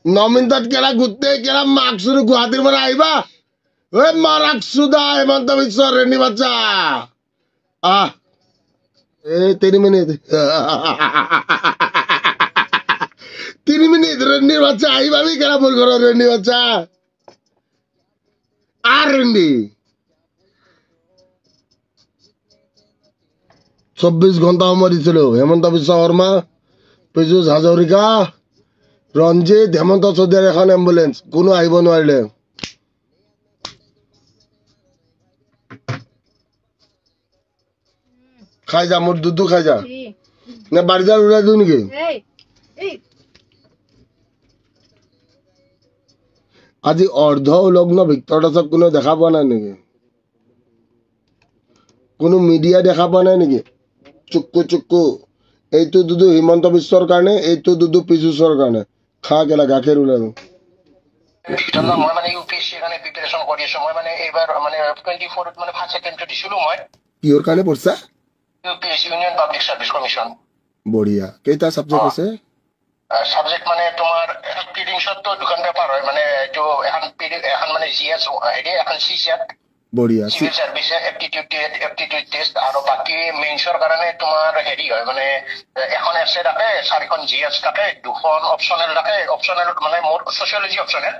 9 মিনিটত কেলা গোটেই কেলা মাকসুৰ গুৱাহাটীৰ পৰা আহিবা ঐ মাৰাক সুদা হেমন্ত বিশ্ব ৰেণী বাচ্চা আহ এই 3 মিনিট 3 মিনিট ৰেণীৰ বাচ্চা আহিবাবি কেলা মোৰ ঘৰৰ ৰেণী বাচ্চা আৰ ৰেন্ডি 24 ঘন্টা সময় দিছিল হেমন্ত বিশ্ব শৰ্মা পীযুষ হাজৰিকা ৰঞ্জিত হেমন্ত চৌধুৰীৰ এখন এম্বুলেন্স কোনো আহিব নোৱাৰিলে খাই যা মোৰ দুধু খাই যা নে বাৰিদাৰ উলাই দিও নেকি আজি অৰ্ধ লগ্ন ভিক্টৰ দাসক কোনো দেখা পোৱা নাই নেকি কোনো মিডিয়া দেখা পোৱা নাই নেকি চুক্কু এইটো দুধু হিমন্ত বিশ্বৰ কাৰণে এইটো দুধু পীযুষৰ কাৰণে খা কেলা গাখীৰ ওলাই ভিক্টৰ মই মানে ইউপিএসসি কাৰণে প্ৰিপাৰেচন কৰি আছো মই মানে এইবাৰ মানে 24 ত মানে ফাৰ্স্ট এটেম্পট দিছিলো মই কিহৰ কাৰণে পঢ়ছা UPSC Union Public Service Commission বঢ়িয়া কেইটা সাবজেক্ট আছে সাবজেক্ট মানে তোমাৰ প্ৰিডিংছত তো দুখন পেপাৰ হয় মানে এইটো এখন মানে জিএস হেৰি এখন সিসেট বঢ়িয়া সিভিল সাৰ্ভিস এপ্টিটিউড টেস্ট আৰু বাকি মেইনছৰ কাৰণে তোমাৰ হেৰি হয় মানে এখন এসে থাকে 4খন জিএস থাকে 2খন অপচনেল থাকে অপচনেল মানে মোৰ সোশিয়োলজি অপচনেল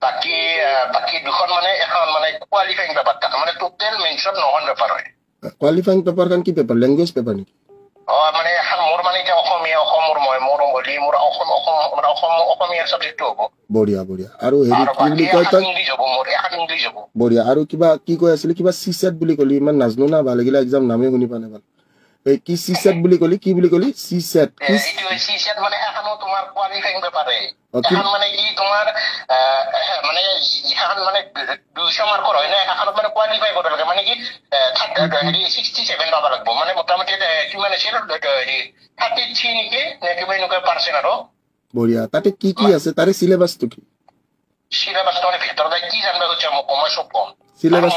বাকি 2খন মানে এখন মানে কোৱালিফাইং পেপাৰ থাকে মানে টোটাল মেইনছৰ 9খন পেপাৰ হয় কোৱালিফাইং পেপাৰ kan কি পেপাৰ ল্যাঙ্গুৱেজ পেপাৰ নেকি মানে এখন মোৰ মানে এটা অসমীয়া অসমৰ মোৰ মানে অসমীয়া সাবজেক্ট হ'ব বঢ়িয়া আৰু হেৰি কি বুলি কয় তই ইংলিছ হ'ব মোৰ এখন ইংলিছ হ'ব বঢ়িয়া আৰু কিবা কি কৈ আছিল কিবা সিসেট বুলি কলি ইমান নাজনো না ভাল লাগিলা এক্সাম নামে শুনি পা নাই ভাল এই কি সিসেট বুলি কলি কি বুলি কলি সিসেট সিসেট মানে এখনো তোমাৰ কোৱালিফাইং পেপাৰ এখন মানে কি তোমাৰ মানে এখন মানে 200 মাৰ্কৰ হয় না এখন মানে কোৱালিফাই কৰিব লাগে মানে কি 67 পাব লাগিব মানে মোটামুটি কিমান আছিল 33 নেকি নে কিমান পাৰ্চেন্ট আৰু বঢ়িয়া তাতে কি আছে তাৰে সিলেবাসটো কি সিলেবাস মানে ভিতৰত কি জানবা হচ্ছে মই সব কম সিলেবাস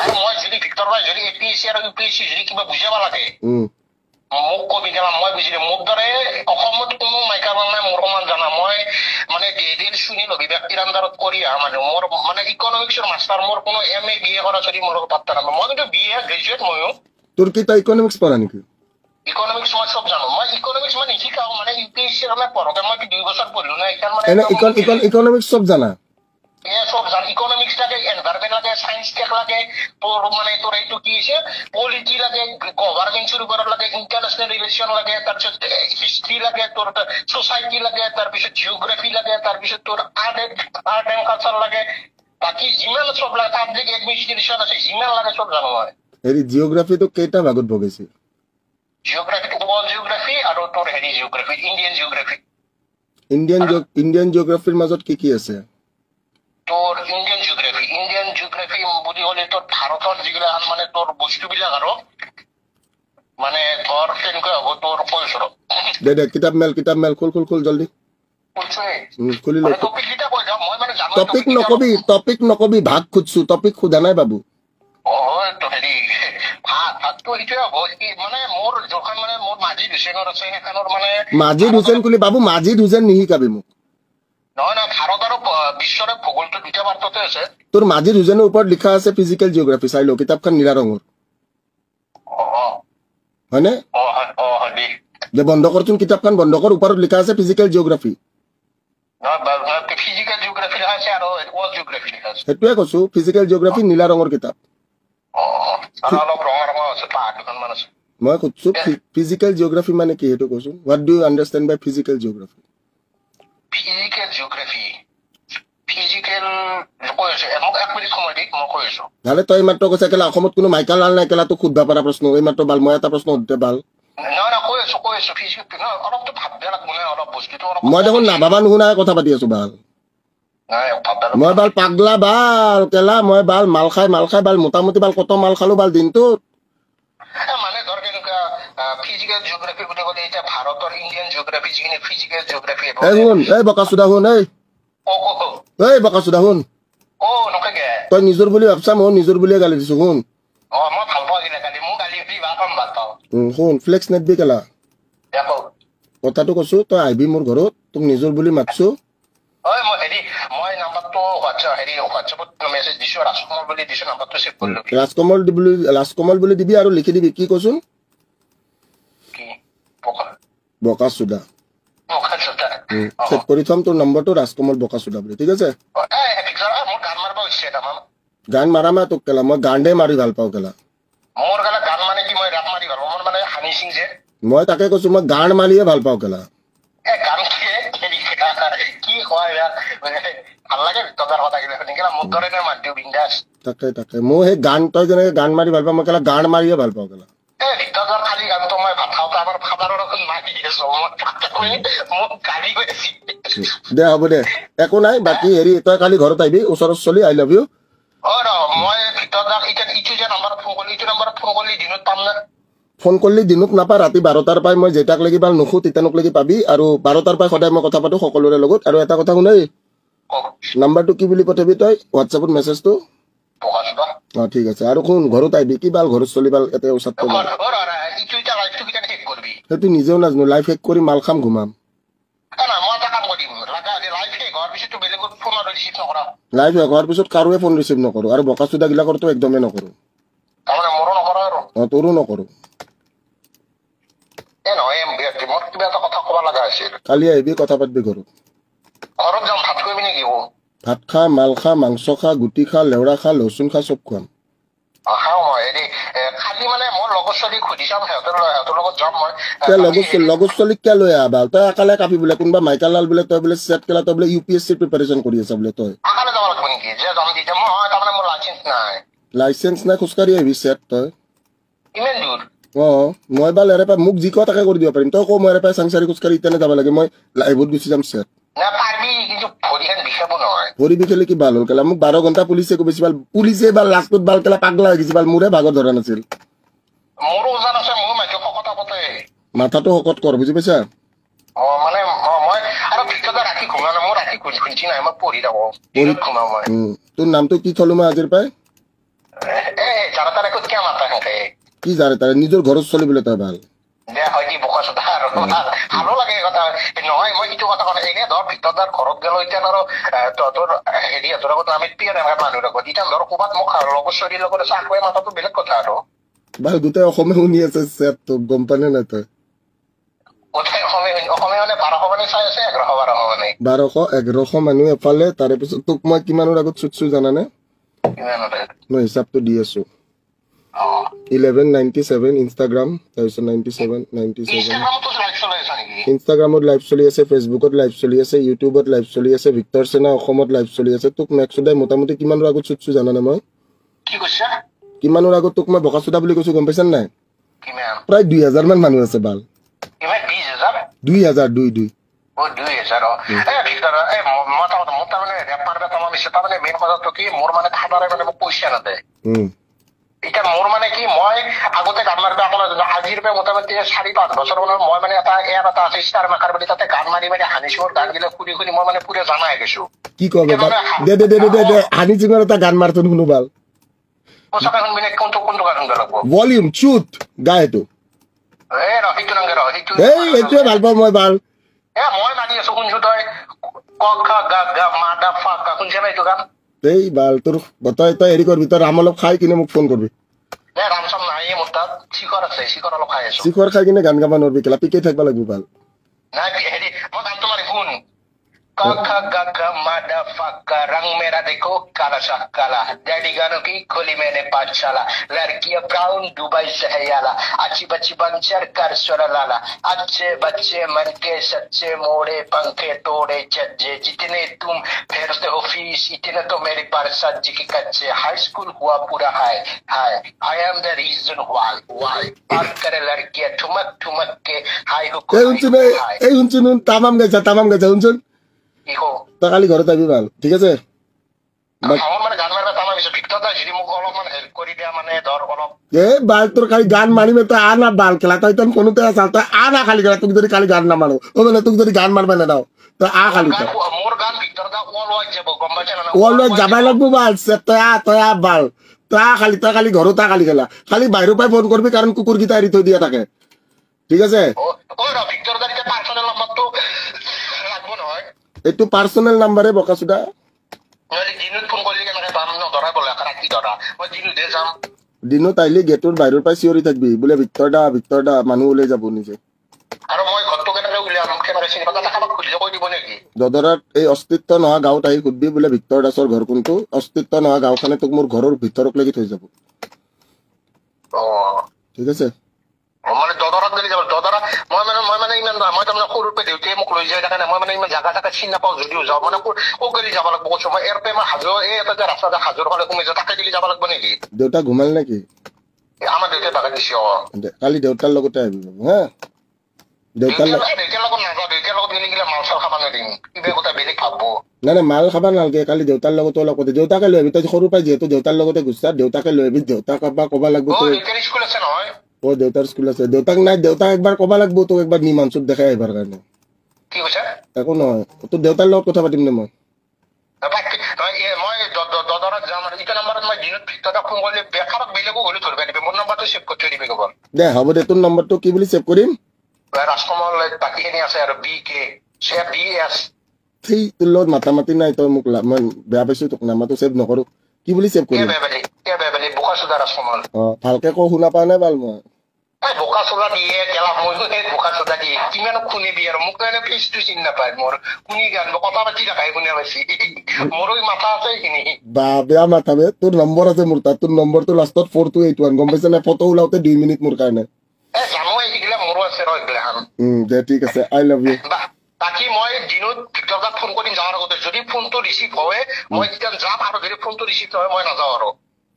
আৰু মই যদি ভিতৰত যদি এপিএসসি আৰু ইউপিএসসি যদি কিবা বুজাব লাগে মোক কবি গেলাম মই বুজিলে মোৰ দৰে অসমত কোনো মাইকা নাই মোৰ সমান জানা মই মানে দেদিন শুনি লবি ব্যক্তিৰ আন্দাৰত কৰি মানে মোৰ মানে ইকনমিক্সৰ মাষ্টাৰ মোৰ কোনো এমএ বিএ কৰা যদি মোৰ পাত্তা নাই মই কিন্তু বিএ গ্ৰেজুৱেট ময়ো তোৰ কি তই ইকনমিক্স পঢ়া নেকি ইকনমিক্স মই সব জানো মই ইকনমিক্স মানে শিকাও মানে ইউপিএসসি ৰ পঢ়োতে মই 2 বছৰ পঢ়িলো না এতিয়া মানে ইকনমিক্স সব জানা সব জানো ইকনমিক্স লাগে এনভায়রনমেন্ট লাগে সায়েন্স টেক লাগে তোর মানে তোর এইটো কি আছে পলিটি লাগে গভৰ্নমেন্টৰ ওপৰত লাগে ইন্টাৰনেশনাল ৰিলেশন লাগে তাৰপিছত হিষ্ট্ৰি লাগে তোৰ সোসাইটি লাগে তাৰপিছত জিওগ্ৰাফি লাগে তাৰপিছত তোর আর্ট এন্ড কালচার লাগে বাকি যিমান সব লাগে পাবলিক এডমিনিস্ট্রেশন আছে যিমান লাগে সব জানো মই হেৰি জিওগ্ৰাফি তো কেইটা ভাগত ভগাইছে জিওগ্ৰাফি ওয়াৰ্ল্ড জিওগ্ৰাফি আৰু তোৰ হেৰি জিওগ্ৰাফি ইন্ডিয়ান জিওগ্ৰাফি ইন্ডিয়ান জিওগ্ৰাফিৰ মাজত কি আছে তোৰ ইন্ডিয়ান জিওগ্ৰাফি বুঝি হলে তোৰ ভাৰতেৰ যেগুলা মানে তোৰ বস্তুবিলাক আৰু মানে তোৰ কেনেকুৱা হ'ব তোর কৈছো দে কিতাপ মেল খুল জলদি খুলি ল টপিক নকবি ভাগ খুঁজছো টপিক খুদা নাই বাবু তো হেৰি ভাগটো এইটোৱে হ'ব মানে মোৰ যখন মানে মোৰ মাজিদ হুছেইনৰ আছে সেইখনৰ মানে মাজিদ হুছেইন কুলি বাবু মাজিদ হুছেইন নিশিকাবি মোক নহয় না ভাৰত আৰু বিশ্বৰ ভূগোলটো দুটা পাৰ্টতে আছে তোৰ মাজিদ হুছেইনৰ ওপৰত লিখা আছে ফিজিক্যাল জিওগ্ৰাফি চাই ল কিতাপখন নীলা ৰঙৰ হয়নে যে বন্ধ কৰচোন কিতাপখন বন্ধ কৰ ওপৰত লিখা আছে ফিজিক্যাল জিওগ্ৰাফি ফিজিক্যাল জিওগ্ৰাফি লিখা আছে আৰু ওয়াৰ্ল্ড জিওগ্ৰাফি লিখা আছে সেইটোৱে কৈছো ফিজিক্যাল জিওগ্ৰাফি নীলা ৰঙৰ কিতাপ আৰু অলপ ৰঙা আছে পাঁচ দুখনমান আছে মই কৈছো ফিজিক্যাল জিওগ্ৰাফি মানে কি সেইটো কৈছো what do you understand by physical geography physical geography physical কৈছো মোক এক মিনিট সময় দি মই কৈছো ভালে তই মাত্ৰ কৈছা কেলা অসমত কোনো মাইকা লাল নাই কেলা তো খুদবা পাৰা প্ৰশ্ন এই মাত্ৰ বাল মই এটা প্ৰশ্ন সুধতে বাল কৈছো ফিজিক্যাল ন অলপতো ভাববে লাগব না অলপ বস্তুটো অলপ মই দেখোন নাভাবা নুশুনাই কথা পাতি আছো বাল মই বাল পাগলা বাল কেলা মই বাল মাল খাই বাল মোটামুটি বাল কত মাল খালো বাল দিনটোত মানে ধৰ কেনেকুৱা ফিজিক্যাল জিওগ্ৰাফি বুলি ক'লে এতিয়া ভাৰতৰ ইণ্ডিয়ান জিওগ্ৰাফি যিখিনি ফিজিক্যাল জিওগ্ৰাফি শুন বকাচোদা শুন বকাচোদা শুন নকগে তই নিজৰ বুলি ভাবছা মই নিজৰ বুলিয়ে গালি দিছো শুন মই ভাল পাওঁ দিলে গালি মোক গালি দি ভাল পাওঁ শুন ফ্লেক্স নেট দি কেলা কথাটো কৈছো তই আহিবি মোৰ ঘৰত তোক নিজৰ বুলি মাতছো হয় মই নাম্বাৰটো হোৱাটছএপত মেছেজ দিছো ৰাজকুমাৰ বুলি দিছো নাম্বাৰটো সেভ কৰি লবি ৰাজকমল বুলি দিবি আৰু লিখি দিবি কি কচোন কি বকাচুদা সেভ কৰি থম তোৰ নম্বৰটো ৰাজকমল বকাচুদা বুলি ঠিক আছে মোৰ গান মাৰিব ইচ্ছা এটা গান মাৰা মা তোক কেলা মই গান দে মাৰি ভাল পাওঁ কেলা মোৰ গালা গান মানে কি মই ৰাপ মাৰি ভাল পাওঁ মোৰ মানে হানি সিং যে মই তাকে কৈছো মই গান মাৰিয়ে ভাল পাওঁ কেলা গান কি হয় ইয়াৰ ভাল লাগে তদাৰ কথা কিবা শুনি কেলা মোৰ দৰে নাই মাতিও বিন্দাস তাকে মই সেই গান তই যেনেকে গান মাৰি ভাল পাওঁ মই কেলা গান মাৰিয়ে ভাল পাওঁ কেলা ভিতৰৰ খালি গানটো মই ভাত খাওঁতে আমাৰ ফাদাৰৰ মাৰি আছো মোক গালি গৈছি দে হ'ব দে একো নাই বাকী হেৰি তই কালি ঘৰত আহিবি ওচৰত চলি আই লাভ ইউ মই ভিতৰত ইটো যে নাম্বাৰত ফোন কৰিলি ইটো নাম্বাৰত ফোন কৰিলি দিনত পাম না ফোন কৰিলে দিনত নাপা ৰাতি 12টাৰ পৰাই মই যেতাক লাগি ভাল নুখো তিতানক লাগি পাবি আৰু 12টাৰ পৰাই সদায় মই কথা পাতো সকলোৰে লগত আৰু এটা কথা শুনাই নাম্বাৰটো কি বুলি পঠাবি তই হোৱাটছএপত মেছেজটো ঠিক আছে আৰু শুন ঘৰত আহিবি কি ভাল ঘৰত চলি ভাল এতে ওচৰত সেইটো নিজেও নাজানো লাইফ হেক কৰি মাল খাম ঘুমাম লাইফ হেক হোৱাৰ পিছত কাৰোৱে ফোন ৰিচিভ নকৰো আৰু বকাচুদা গিলাকৰতো একদমেই নকৰো তোৰো নকৰো কালি আহিবি কথা পাতিবি ঘৰত ভাত খা মাল খা মাংস খা গুটি খা লেওৰা খা লচুন খা চব খুৱাম লগৰ ছোৱালীক কিয় লৈ আহা তই একালে কাপি বোলে কোনোবা মাইকেল লাল বোলে তই বোলে চেট কেলা তই বোলে UPSC প্ৰিপাৰেচন কৰি আছা বোলে তই লাইচেন্স নাই খোজকাঢ়ি আহিবি চেট তই মই বা লেৰে পাই মোক যি কয় তাকে কৰি দিব পাৰিম তই কওঁ মই এৰে পাই চাংচাৰি খোজকাঢ়ি ইতেনে যাব লাগে মই লাইভত গুচি যাম চেট ভৰি বিষালে কি ভাল হ'ল কেলা মোক 12 ঘণ্টা পুলিচে বেছি ভাল পুলিচে বা লাষ্টত ভাল কেলা পাগলা হৈ গৈছে ভাল মোৰে ভাগত ধৰা নাছিল মাথাটো শকত কৰ বুজি পাইছা তোৰ নামটো কি থলো মই আজিৰ পাই কি জানে তাৰে নিজৰ ঘৰত চলি বোলে তই ভাল ভাল গোটেই অসমে শুনি আছে চেট তোক গম পানে নাই তই 1200-1100 মানুহ এফালে তাৰে পিছত তোক মই কিমানৰ আগত চুটছো জানানে মই হিচাপটো দি আছো 1197 ইনষ্টাগ্ৰাম তাৰপিছত 97 ইনষ্টাগ্ৰামত লাইভ চলি আছে ফেচবুকত লাইভ চলি আছে ইউটিউবত লাইভ চলি আছে ভিক্টৰ সেনা অসমত লাইভ চলি আছে তোক মেক্সুদাই মোটামুটি কিমানৰ আগত চুটছো জানানে মই কিমানৰ আগত তোক মই বকাচুদা বুলি কৈছো গম পাইছা নাই প্ৰায় 2000 মান মানুহ আছে বাল 2000 এতিয়া মোৰ মানে কি মই আগতে গান মাৰিব আজিৰ পৰা মোটামুটি 4-5 বছৰ মই মানে এটা এপ এটা আছে ষ্টাৰ মেকাৰ বুলি তাতে গান মাৰি হানি সিঙৰ গান গিলা শুনি মই মানে পুৰা জানা হৈ গৈছো কি কব দে হানি সিঙৰ এটা গান মাৰতোন শুনো ভাল ভলিউম চুট গায় তো এইটোৱে ভাল পাওঁ মই ভাল মই মানি আছো শুনছো তই এই বাল তোৰ তই হেৰি কৰবি তই ৰাম অলপ খাই কিনে মোক ফোন কৰবি শিখৰ খাই কিনে গান গাব নোৱাৰবি কেলা পিকে থাকিব লাগিব ভাল Kaka gaga motherfucker rang mera dekho kala shakala daddy gano ki kholi maine pachala ladkiya brown dubai se hai yala achi bachi banchar kar swara lala अच्छे बच्चे मन के सच्चे मोड़े पंखे तोड़े चज्जे जितने तुम फेरते हो फीस इतने तो मेरे पर सज्ज की कच्चे हाई स्कूल हुआ पूरा हाय हाय I am the reason why पार करे लड़कियां ठुमक ठुमक के हाय हो এই শুনছুন তামাম গাইছা শুনছুন তই কালি ঘৰত আহিবি ভাল ঠিক আছে বাল তোৰ খালি গান মাৰিমে তই আনা বাল খেলা তই তই ফোনতে আছা তই আনা খালি খেলা তোক যদি কালি গান নামাৰো মানে তোক যদি গান মাৰবা নেদাও তই আ খালি ওয়াৰ্ল্ড যাবাই লাগবো বাল তই আ বাল তই খালি ঘৰত খালি খেলা খালি বাহিৰৰ পৰাই ফোন কৰবি কাৰণ কুকুৰকেইটা এৰি থৈ দিয়া থাকে ঠিক আছে এইটো পাৰ্চনেল নাম্বাৰে বকাচোদা নহলে দিনত ফোন কৰিলে কেনেকে পাম নধৰা বোলে ৰাতি ধৰা মই দিনতে যাম দিনত আহিলে গেটৰ বাহিৰৰ পৰা চিঞৰি থাকবি বোলে ভিতৰ দা মানুহ ওলাই যাব নিজে আৰু মই ঘৰটো কেনেকে উলিয়াম কেনেকে চিনি পাতা কাবাক খুলিলে কৈ দিব নেকি দদৰাত এই অস্তিত্ব নোহোৱা গাঁৱত আহি সুধবি বোলে ভিক্তৰ দাসৰ ঘৰ কোনটো অস্তিত্ব নোহোৱা গাঁওখনে তোক মোৰ ঘৰৰ ভিতৰক লাগি থৈ যাব ঠিক আছে মানে দদৰাত গেলি যাব দদৰা মই মানে ইমান মই তাৰমানে সৰুৰ পৰা দেউতাই মোক লৈ যায় কাৰণে মই মানে ইমান জাগা চিনি নাপাওঁ যদিও যাওঁ মানে ক গেলি যাব লাগব কৈছো মই ইয়াৰ পৰা মই হাজো এই এটা যে ৰাস্তা হাজোৰ ফালে সোমাই যাওঁ তাকে গেলি যাব লাগব নেকি দেউতা ঘুমাল নেকি আমাৰ দেউতাই বাগান দিছে কালি দেউতাৰ লগতে আহিবি হা দেউতাৰ লগত নাযাওঁ দেউতাৰ লগত গেলি গেলে মাল চাল খাব নোৱাৰিম কিবা কথা বেলেগ ভাবব নাই মাল খাব নালাগে কালি দেউতাৰ লগতো অলপ কথা দেউতাকে লৈ আহিবি তই সৰুৰ পৰা যিহেতু দেউতাৰ লগতে গুচা দেউতাকে লৈ আহিবি দেউতাক ক'বা লাগব দেউতাৰ স্কুল আছে নহয় দেউতাৰ স্কুল আছে দেউতাক নাই দেউতাক একবাৰ ক'বা লাগব তোক একবাৰ নি মানচুক দেখাই আহিবাৰ কাৰণে কি কৈছা একো নহয় তোৰ দেউতাৰ লগত কথা পাতিম দে মই দদৰাত যাম আৰু ইটো নাম্বাৰত মই দিনত ভিতৰত ফোন কৰিলে কাৰোবাক বেলেগো হ'লে ধৰিব দিবি মোৰ নাম্বাৰটো ছেভ কৰি থৈ দিবি কেৱল দে হ'ব দে তোৰ নম্বৰটো কি বুলি ছেভ কৰিম ৰাজকমল বাকীখিনি আছে আৰু BS সেই তোৰ লগত মাতা মাতি নাই তই মোক মই বেয়া পাইছো তোক নাম্বাৰটো ছেভ নকৰো কি বুলি ছেভ কৰিম বোকাচোদা ৰাজকমল ভালকে কওঁ শুনা পোৱা নাই ভাল মই বোকাচোদা দিয়ে কেলা ময়ো সেই বোকাচোদা দিয়ে কিমান শুনিবি আৰু মোক এনে ফেচটো চিনি নাপায় মোৰ শুনি গান কথা পাতি থাকাই শুনি পাইছি মোৰো মাথা আছে এইখিনি বা বেয়া মাথা বে তোৰ নম্বৰ আছে মোৰ তাত তোৰ নম্বৰটো লাষ্টত 4281 গম পাইছা নে ফটো ওলাওতে 2 মিনিট মোৰ কাৰণে জানো এইগিলা মোৰো আছে ৰ এইগিলাখান দে ঠিক আছে আই লাভ ইউ বাকী মই দিনত ভিতৰত ফোন কৰিম যাৱাৰ আগতে যদি ফোনটো ৰিচিভ হয় মই তেতিয়া যাম আৰু যদি ফোনটো ৰিচিভ হয় মই নাযাওঁ আৰু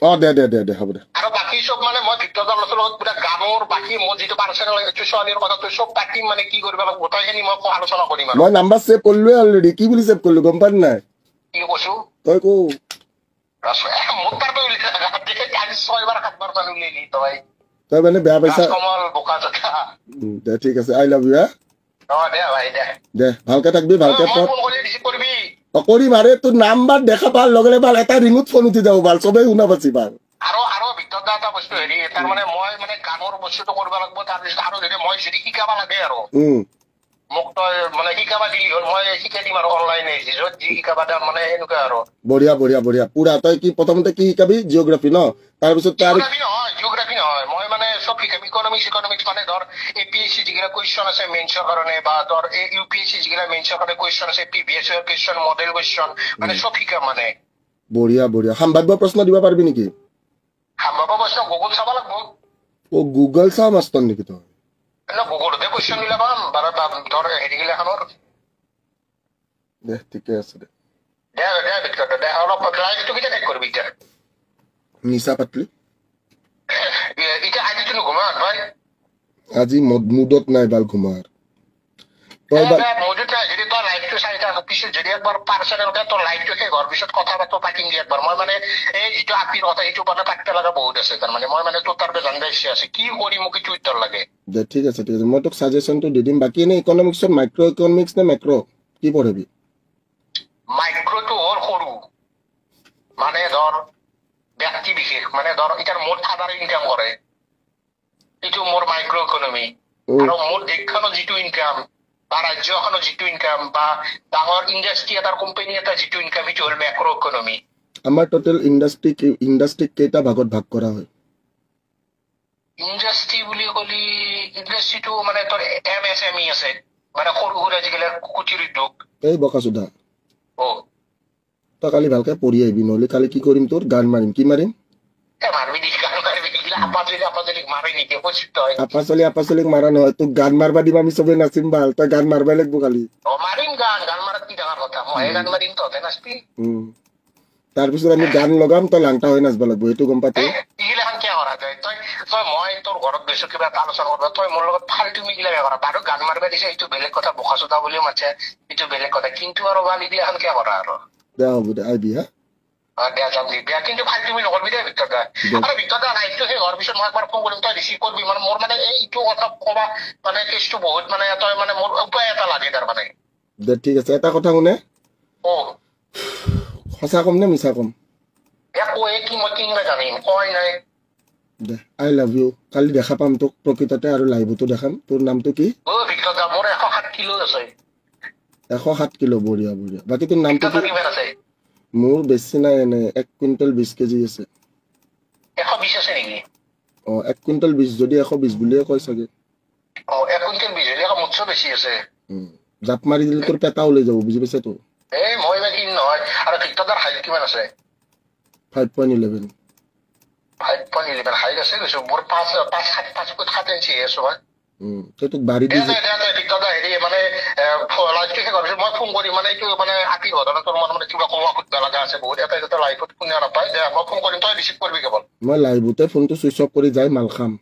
দে হ'ব দে আৰু বাকী চব মানে মই ভিতৰত লগত পুৰা গানৰ বাকী মোৰ যিটো পাৰ্চনেল ছোৱালীৰ কথা চব পাতিম মানে কি কৰিব লাগিব গোটেইখিনি মই আলোচনা কৰিম আৰু মই নাম্বাৰ ছেভ কৰিলোৱে অলৰেডি কি বুলি ছেভ কৰিলো গম পালি নাই কি কৈছো তই কো মোৰ তাৰ উলিয়াই 6বাৰ 7বাৰ মান উলিয়ালি তই মানে বেয়া পাইছা কমল বোকা জকা দে ঠিক আছে আই লাভ ইউ দে ভাই দে ভালকে থাকবি ভালকে ফোন কৰি ৰিচিভ কৰিবি কৰিম আৰে তোৰ নাম্বাৰ দেখা পাল লগে ভাল এটা ৰিঙত ফোন উঠি যাব ভাল চবেই শুনা পাচ্ছি ভাল আৰু ভিতৰত এটা বস্তু হেৰি তাৰমানে মই মানে গানৰ বস্তুটো কৰিব লাগিব তাৰপিছত আৰু যদি মই যদি শিকাব লাগে আৰু মোক তই মানে শিকাবা দিলি হ'ল মই শিকাই দিম আৰু অনলাইনে য'ত যি শিকাবা দাম মানে এনেকুৱা আৰু বঢ়িয়া পুৰা তই কি প্ৰথমতে কি শিকাবি জিঅ'গ্ৰাফি ন তাৰপিছত জিঅ'গ্ৰাফি নহয় মই মানে চব শিকাম ইকনমিক্স মানে ধৰ APSC যিগিলা কুৱেশ্যন আছে মেইনছৰ কাৰণে বা ধৰ UPSC যিগিলা মেইনছৰ কাৰণে কুৱেশ্যন আছে PBS ৰ কুৱেশ্যন মডেল কুৱেশ্যন মানে চব শিকাম মানে বঢ়িয়া সম্ভাৱ্য প্ৰশ্ন দিব পাৰিবি নেকি সম্ভাৱ্য প্ৰশ্ন গুগল চাব লাগিব গুগল চাও মাষ্টৰ নেকি তই গুগলতে কুৱেশ্যন বিলাক পাম ধৰ হেৰি গিলাখনৰ দে ঠিকে আছে দে অলপ লাইফটো কেতিয়া টেক কৰিবি এতিয়া নিচা পাতলি এতিয়া আজিতো নুঘুমা ভাই আজি মুডত নাই বাল ঘুমাৰ মুডত নাই যদি তই লাইফটো চাই থাক পিছত যদি একবাৰ পাৰ্চনেলকে তোৰ লাইফটো সেই ঘৰ পিছত কথা পাতিম দি একবাৰ মই মানে এই যিটো আপিৰ কথা সেইটো মানে পাতিব লগা বহুত আছে তাৰমানে মই মানে তোৰ তাৰ পৰা জানিব ইচ্ছা আছে কি কৰি মোক এইটো উত্তৰ লাগে দে ঠিক আছে মই তোক ছাজেশ্যনটো দি দিম বাকী এনে ইকনমিক্সত মাইক্ৰ ইকনমিক্স নে মেক্ৰ কি পঢ়িবি মাইক্ৰটো হ'ল সৰু মানে ধৰ ব্যক্তি বিশেষ মানে ধৰ এতিয়া মোৰ ফাদাৰ ইনকাম কৰে এইটো মোৰ মাইক্ৰ ইকনমি আৰু মোৰ দেশখনৰ যিটো ইনকাম বা ৰাজ্যখনৰ যিটো ইনকাম বা ডাঙৰ ইণ্ডাষ্ট্ৰি এটাৰ কোম্পানী এটা যিটো ইনকাম সেইটো হ'ল মেক্ৰ ইকনমি আমাৰ টোটেল ইণ্ডাষ্ট্ৰি কেইটা ভাগত ভাগ কৰা হয় ইণ্ডাষ্ট্ৰি বুলি ক'লি ইণ্ডাষ্ট্ৰিটো মানে তোৰ MSME আছে মানে সৰু সুৰা যিগিলা কুটিৰ উদ্যোগ এই বকাচোদা তই কালি ভালকে পঢ়ি আহিবি নহ'লে কালি কি কৰিম তোৰ গান মাৰিম কি মাৰিম আপাচলিক মাৰা নহয় তোক গান মাৰবা দিম আমি চবে নাচিম ভাল তই গান মাৰবাই লাগিব কালি তাৰপিছত আমি গান লগাম তই লাংটা হৈ নাচবা লাগিব এইটো গম পাতি মই তোৰ ঘৰত গৈছো কিবা এটা আলোচনা কৰিব তই মোৰ লগত ফাল্টু মিগিলা কৰা বাৰু গান মাৰবা দিছে এইটো বেলেগ কথা বোকা চোদা বুলিও মাছে এইটো বেলেগ কথা কিন্তু আৰু বাল এইগিলাখান কিয় কৰা আৰু দে হ'ব দে আহিবি হা বেয়া যাম দি বেয়া কিন্তু ফাল্টু মি নকৰবি দে ভিতৰত আৰু ভিতৰত লাইফটো সেই হোৱাৰ পিছত মই একবাৰ ফোন কৰিম তই ৰিচিভ কৰিবি মানে মোৰ মানে এইটো কথা কবা মানে কেছটো বহুত মানে তই মানে মোৰ উপায় এটা লাগে তাৰমানে দে ঠিক আছে এটা কথা শুনে সঁচা কম নে মিছা কম কি মই কিনিবা জানিম কয় নাই দে আই লাভ ইউ কালি দেখা পাম তোক প্ৰকৃততে আৰু লাইভতো দেখাম তোৰ নামটো কি ভিতৰত মোৰ 107 কিলো আছে 107 কিলো বঢ়িয়া বঢ়িয়া বাকী তোৰ নামটো তোৰ কিমান আছে মোৰ বেছি নাই এনে 1 কুইণ্টেল 20 কেজি আছে 120 আছে নেকি 1 কুইণ্টেল 20 যদি 120 বুলিয়ে কয় চাগে 1 কুইণ্টেল 20 হলে মুঠছো বেছি আছে জাপ মাৰি দিলে তোৰ পেটা ওলাই যাব বুজি পাইছা তো মই ইমান ইন নহয় আৰু ভিক্টৰৰ হাইট কিমান আছে 5.11 5.11 হাইট আছে কৈছো মোৰ 5 ইঞ্চি আছে মই তোক বাঢ়ি দি ভিক্টৰ হেৰি মানে লাইফটো শেষ কৰিছো মই ফোন কৰি মানে এইটো মানে আতি ঘটনা তোৰ মানে কিবা কমা খুঁজবা লগা আছে বহুত এটা লাইফত শুনা নাপায় দে মই ফোন কৰিম তই ৰিচিভ কৰিবি কেৱল মই লাইভতে ফোনটো সুইচ অফ কৰি যাই মাল খাম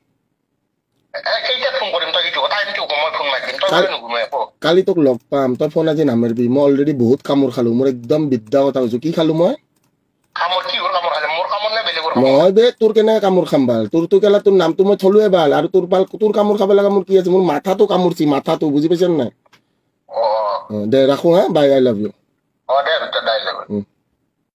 কেইটাত ফোন কৰিম তই এইটো টাইমটো মই ফোন মাৰি দিম তই নুঘুমাই আকৌ কালি তোক লগ পাম তই ফোন আজি নামাৰিবি মই অলৰেডি বহুত কামোৰ খালো মোৰ একদম বিদ্যা কথা কৈছো কি খালো মই কামোৰ কি হ'ল কামোৰ খালে মোৰ কামোৰ নে বেলেগৰ নহয় বে তোৰ কেনেকে কামোৰ খাম ভাল তোৰতো কেলা তোৰ নামটো মই থলোৱে ভাল আৰু তোৰ কামোৰ খাব লগা মোৰ কি আছে মোৰ মাথাটো কামোৰছি মাথাটো বুজি পাইছ নাই দে ৰাখো হা বাই আই লাভ ইউ দে